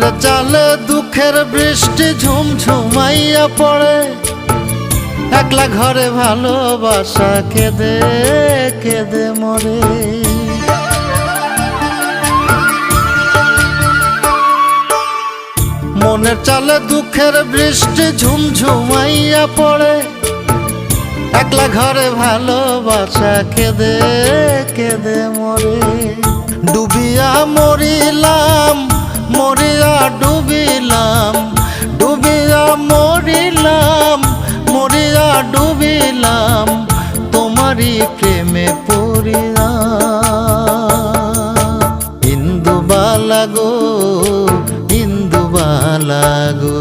চালে দুঃখের বৃষ্টি ঝুমঝুমাইয়া পড়ে, একলা ঘরে ভালোবাসা কেঁদে কেঁদে মরে। মনের চালে দুঃখের বৃষ্টি ঝুমঝুমাইয়া পড়ে, একলা ঘরে ভালোবাসা কেঁদে কেঁদে মরে। ডুবিয়া মরিলাম মরিয়া ডুবিলাম, ডুবিয়া মরিলাম মরিয়া ডুবিলাম, তোমারই প্রেমে পড়িয়া। ইন্দুবালা গো ইন্দুবালা গো,